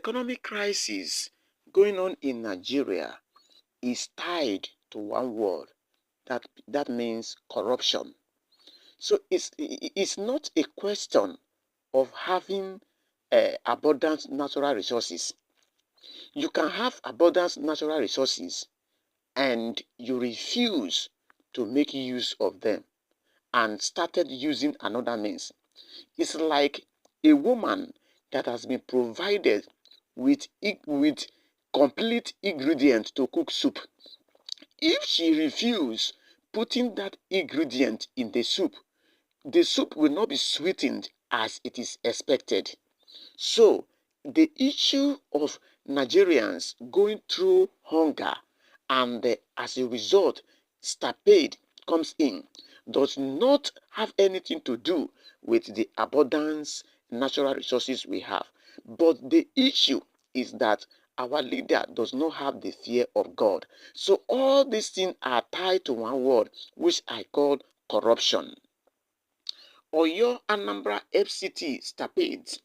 economic crisis going on in Nigeria is tied to one word. That means corruption. So it's not a question of having abundant natural resources. You can have abundant natural resources and you refuse to make use of them and started using another means. It's like a woman that has been provided with complete ingredient to cook soup. If she refuse putting that ingredient in the soup will not be sweetened as it is expected. So the issue of Nigerians going through hunger and as a result, Stapade comes in does not have anything to do with the abundance natural resources we have. But the issue is that our leader does not have the fear of God. So all these things are tied to one word, which I call corruption. Oyo Anambra FCT Stampedes.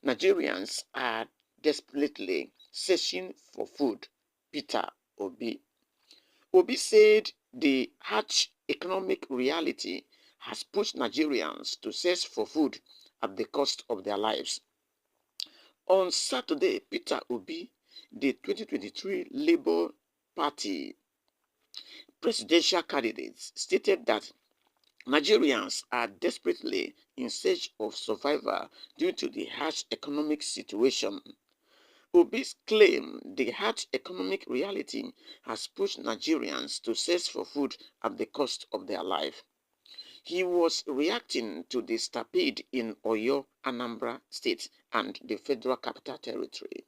Nigerians are desperately searching for food. Peter Obi. Obi said the harsh economic reality has pushed Nigerians to search for food at the cost of their lives. On Saturday, Peter Obi, the 2023 Labour Party presidential candidate, stated that Nigerians are desperately in search of survival due to the harsh economic situation. Obi's claim the harsh economic reality has pushed Nigerians to search for food at the cost of their life. He was reacting to the stampede in Oyo, Anambra State and the Federal Capital Territory.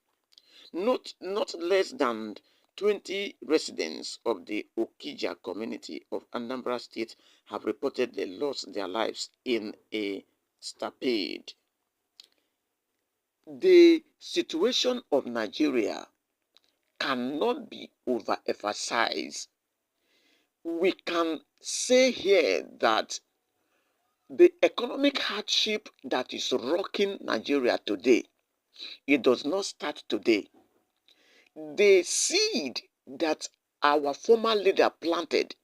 Not less than 20 residents of the Okija community of Anambra State have reported they lost their lives in a stampede. The situation of Nigeria cannot be overemphasized. We can say here that the economic hardship that is rocking Nigeria today, it does not start today. The seed that our former leader planted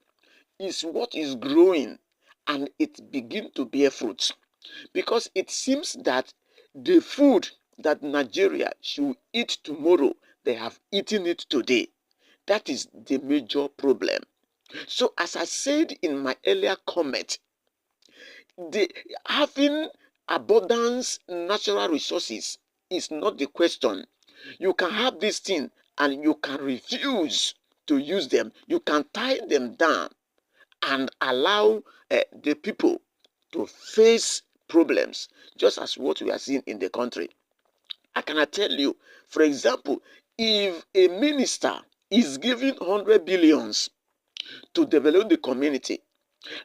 is what is growing and it begins to bear fruits. Because it seems that the food that Nigeria should eat tomorrow, they have eaten it today. That is the major problem. So as I said in my earlier comment, having abundance natural resources is not the question. You can have this thing and you can refuse to use them. You can tie them down and allow the people to face problems, just as what we are seeing in the country. I cannot tell you, for example, if a minister is given 100 billions to develop the community,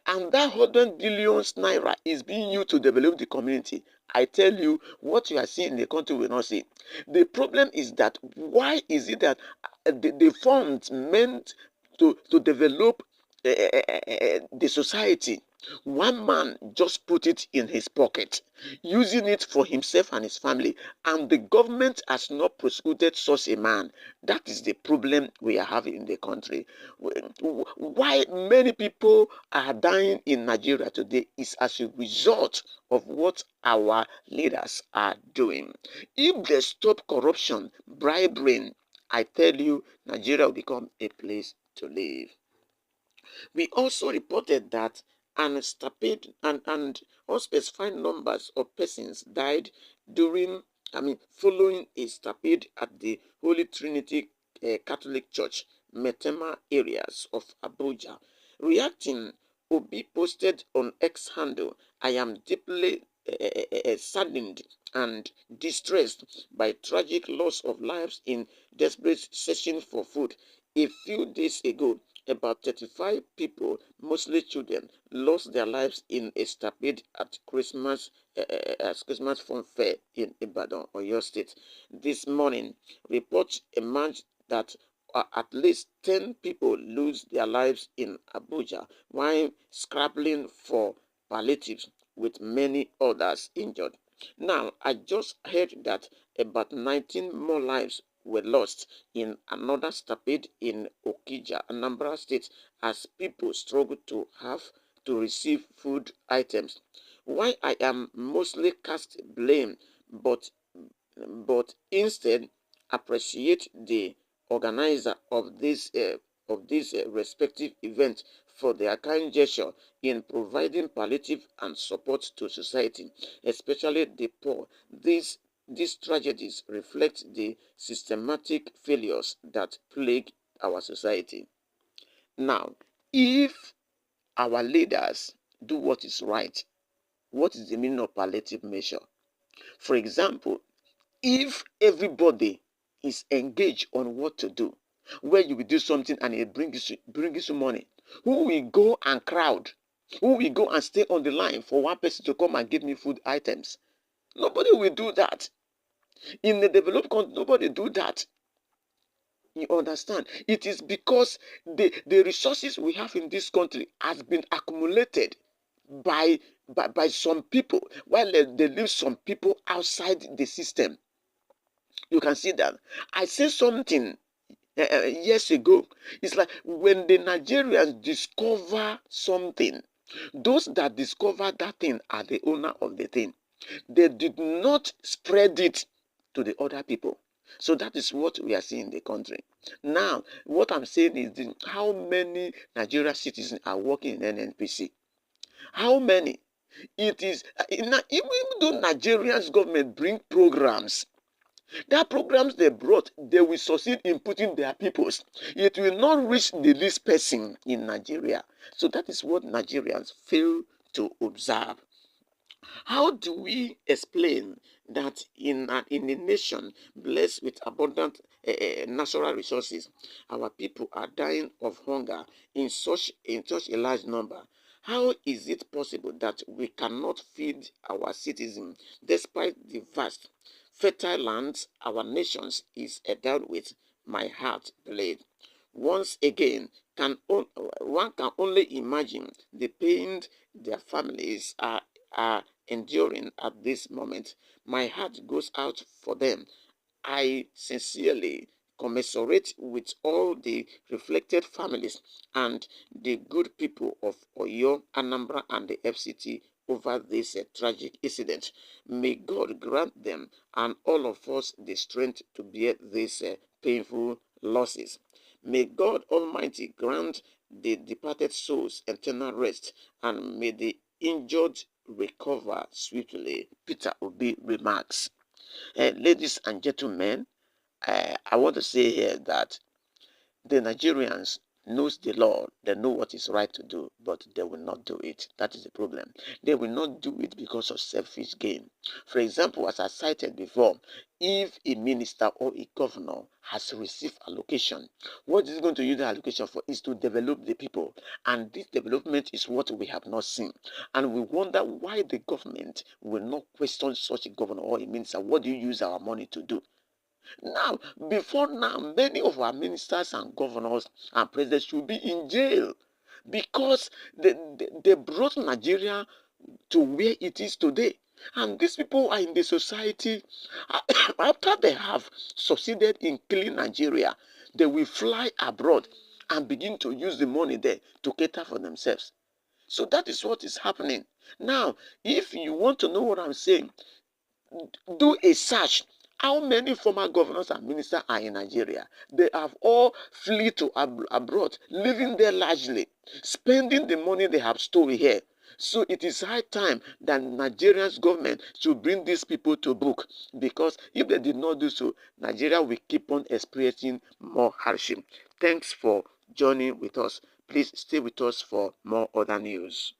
and that 100 billions naira is being used to develop the community, I tell you, what you are seeing in the country will not see. The problem is that why is it that the funds meant to develop the society, one man just put it in his pocket, using it for himself and his family, and the government has not prosecuted such a man. That is the problem we are having in the country. Why many people are dying in Nigeria today is as a result of what our leaders are doing. If they stop corruption, bribery, I tell you, Nigeria will become a place to live. We also reported that an stampede and unspecified numbers of persons died following a stampede at the Holy Trinity Catholic Church, Metema areas of Abuja. Reacting, Obi posted on X handle, I am deeply saddened and distressed by tragic loss of lives in desperate searching for food. A few days ago, about 35 people, mostly children, lost their lives in a stampede at Christmas fun fair in Ibadan, Oyo State. This morning, reports emerged that at least 10 people lose their lives in Abuja while scrabbling for palliatives, with many others injured. Now, I just heard that about 19 more lives were lost in another stampede in Okija, Anambra State, as people struggled to have to receive food items. Why I am mostly cast blame, but instead appreciate the organizer of this respective event for their kind gesture in providing palliative and support to society, especially the poor. These tragedies reflect the systematic failures that plague our society. Now, if our leaders do what is right, what is the meaning of palliative measure? For example, if everybody is engaged on what to do, where you will do something and it brings you money, who will go and crowd? Who will go and stay on the line for one person to come and give me food items? Nobody will do that. In the developed country, nobody do that. You understand? It is because the resources we have in this country has been accumulated by by some people, while they leave some people outside the system. You can see that. I said something years ago. It's like when the Nigerians discover something, those that discover that thing are the owner of the thing. They did not spread it to the other people. So that is what we are seeing in the country. Now, what I'm saying is this, how many Nigerian citizens are working in NNPC? How many? It is, even though Nigeria's government bring programs, that programs they brought, they will succeed in putting their peoples. It will not reach the least person in Nigeria. So that is what Nigerians fail to observe. How do we explain that in a nation blessed with abundant natural resources, our people are dying of hunger in such a large number? How is it possible that we cannot feed our citizens despite the vast fertile lands our nations is endowed with? My heart bleed. Once again, one can only imagine the pain their families are enduring at this moment. My heart goes out for them. I sincerely commiserate with all the reflected families and the good people of Oyo, Anambra, and the FCT over this tragic incident. May God grant them and all of us the strength to bear these painful losses. May God Almighty grant the departed souls eternal rest, and may the injured recover swiftly. Peter Obi remarks. Ladies and gentlemen, I want to say here that the Nigerians knows the law, they know what is right to do, but they will not do it. That is the problem. They will not do it because of selfish gain. For example, as I cited before, if a minister or a governor has received allocation, what is going to use the allocation for is to develop the people. And this development is what we have not seen. And we wonder why the government will not question such a governor or a minister. What do you use our money to do? Now, before now, many of our ministers and governors and presidents should be in jail because they brought Nigeria to where it is today. And these people are in the society. After they have succeeded in killing Nigeria, they will fly abroad and begin to use the money there to cater for themselves. So that is what is happening. Now, if you want to know what I'm saying, do a search. How many former governors and ministers are in Nigeria? They have all flee to abroad, living there largely, spending the money they have stolen here. So it is high time that Nigeria's government should bring these people to book, because if they did not do so, Nigeria will keep on experiencing more hardship. Thanks for joining with us. Please stay with us for more other news.